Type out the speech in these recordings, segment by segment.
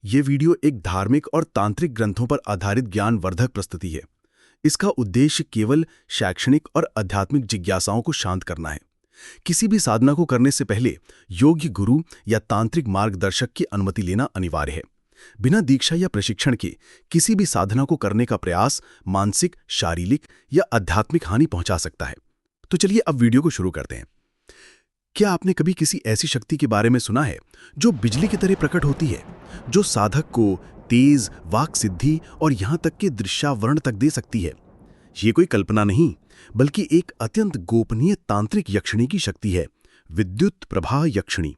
ये वीडियो एक धार्मिक और तांत्रिक ग्रंथों पर आधारित ज्ञानवर्धक प्रस्तुति है। इसका उद्देश्य केवल शैक्षणिक और आध्यात्मिक जिज्ञासाओं को शांत करना है। किसी भी साधना को करने से पहले योग्य गुरु या तांत्रिक मार्गदर्शक की अनुमति लेना अनिवार्य है। बिना दीक्षा या प्रशिक्षण के किसी भी साधना को करने का प्रयास मानसिक, शारीरिक या आध्यात्मिक हानि पहुंचा सकता है। तो चलिए अब वीडियो को शुरू करते हैं। क्या आपने कभी किसी ऐसी शक्ति के बारे में सुना है जो बिजली की तरह प्रकट होती है, जो साधक को तेज वाक सिद्धि और यहां तक कि दृश्यावरण तक दे सकती है? ये कोई कल्पना नहीं, बल्कि एक अत्यंत गोपनीय तांत्रिक यक्षिणी की शक्ति है, विद्युत प्रभा यक्षिणी।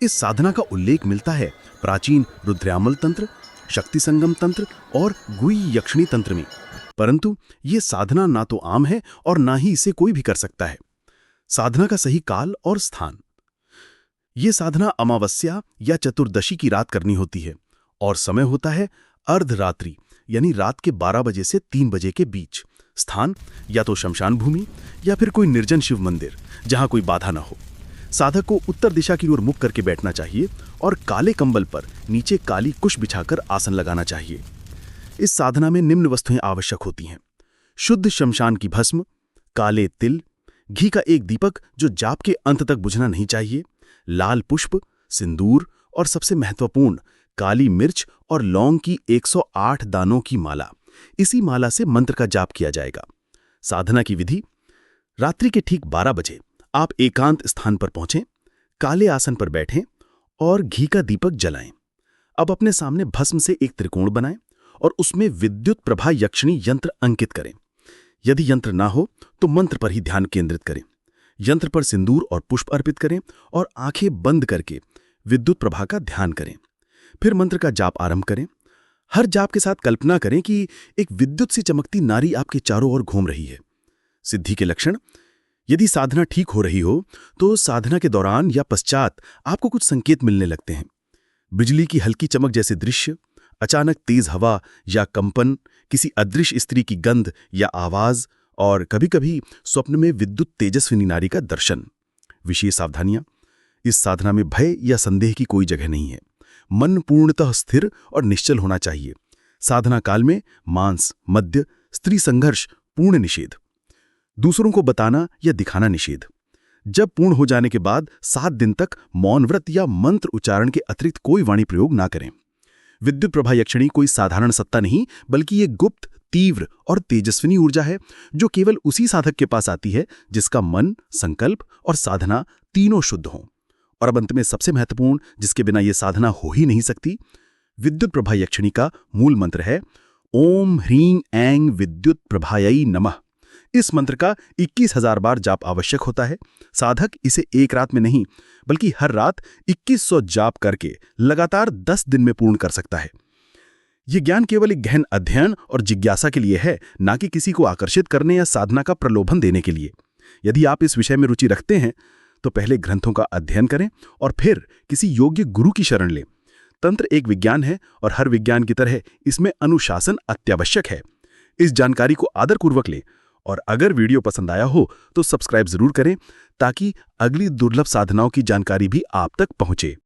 इस साधना का उल्लेख मिलता है प्राचीन रुद्रयामल तंत्र, शक्ति संगम तंत्र और गुई यक्षिणी तंत्र में। परंतु ये साधना ना तो आम है और ना ही इसे कोई भी कर सकता है। साधना का सही काल और स्थान। ये साधना अमावस्या या चतुर्दशी की रात करनी होती है और समय होता है अर्धरात्रि, यानी रात के 12 बजे से 3 बजे के बीच। स्थान या तो शमशान भूमि या फिर कोई निर्जन शिव मंदिर जहां कोई बाधा ना हो। साधक को उत्तर दिशा की ओर मुख करके बैठना चाहिए और काले कंबल पर नीचे काली कुश बिछाकर आसन लगाना चाहिए। इस साधना में निम्न वस्तुएं आवश्यक होती हैं: शुद्ध शमशान की भस्म, काले तिल, घी का एक दीपक जो जाप के अंत तक बुझना नहीं चाहिए, लाल पुष्प, सिंदूर और सबसे महत्वपूर्ण काली मिर्च और लौंग की 108 दानों की माला। इसी माला से मंत्र का जाप किया जाएगा। साधना की विधि: रात्रि के ठीक 12 बजे आप एकांत स्थान पर पहुंचें, काले आसन पर बैठें और घी का दीपक जलाएं। अब अपने सामने भस्म से एक त्रिकोण बनाएं और उसमें विद्युत प्रभा यक्षिणी यंत्र अंकित करें। यदि यंत्र ना हो तो मंत्र पर ही ध्यान केंद्रित करें। यंत्र पर सिंदूर और पुष्प अर्पित करें और आंखें बंद करके विद्युत प्रभा का ध्यान करें। फिर मंत्र का जाप आरंभ करें। हर जाप के साथ कल्पना करें कि एक विद्युत सी चमकती नारी आपके चारों ओर घूम रही है। सिद्धि के लक्षण: यदि साधना ठीक हो रही हो तो साधना के दौरान या पश्चात आपको कुछ संकेत मिलने लगते हैं। बिजली की हल्की चमक जैसे दृश्य, अचानक तेज हवा या कंपन, किसी अदृश्य स्त्री की गंध या आवाज और कभी-कभी स्वप्न में विद्युत तेजस्विनी नारी का दर्शन। विशेष सावधानियां: इस साधना में भय या संदेह की कोई जगह नहीं है। मन पूर्णतः स्थिर और निश्चल होना चाहिए। साधना काल में मांस, मद्य, स्त्री संघर्ष पूर्ण निषेध। दूसरों को बताना या दिखाना निषेध। जब पूर्ण हो जाने के बाद 7 दिन तक मौन व्रत या मंत्र उच्चारण के अतिरिक्त कोई वाणी प्रयोग ना करें। विद्युत प्रभा यक्षिणी कोई साधारण सत्ता नहीं, बल्कि ये गुप्त, तीव्र और तेजस्विनी ऊर्जा है जो केवल उसी साधक के पास आती है जिसका मन, संकल्प और साधना तीनों शुद्ध हों। और अब अंत में सबसे महत्वपूर्ण, जिसके बिना यह साधना हो ही नहीं सकती, विद्युत प्रभा यक्षिणी का मूल मंत्र है ओम ह्रीं ऐं विद्युत प्रभायै नमः। इस मंत्र का 21,000 बार जाप आवश्यक होता है। साधक इसे एक रात में नहीं, बल्कि हर रात 2100 जाप करके लगातार 10 दिन में पूर्ण कर सकता है। यह ज्ञान केवल एक गहन अध्ययन और जिज्ञासा के लिए है, ना कि किसी को आकर्षित करने या साधना का प्रलोभन देने के लिए। यदि आप इस विषय में रुचि रखते हैं तो पहले ग्रंथों का अध्ययन करें और फिर किसी योग्य गुरु की शरण लें। तंत्र एक विज्ञान है और हर विज्ञान की तरह इसमें अनुशासन अत्यावश्यक है। इस जानकारी को आदरपूर्वक लें और अगर वीडियो पसंद आया हो तो सब्सक्राइब जरूर करें ताकि अगली दुर्लभ साधनाओं की जानकारी भी आप तक पहुंचे।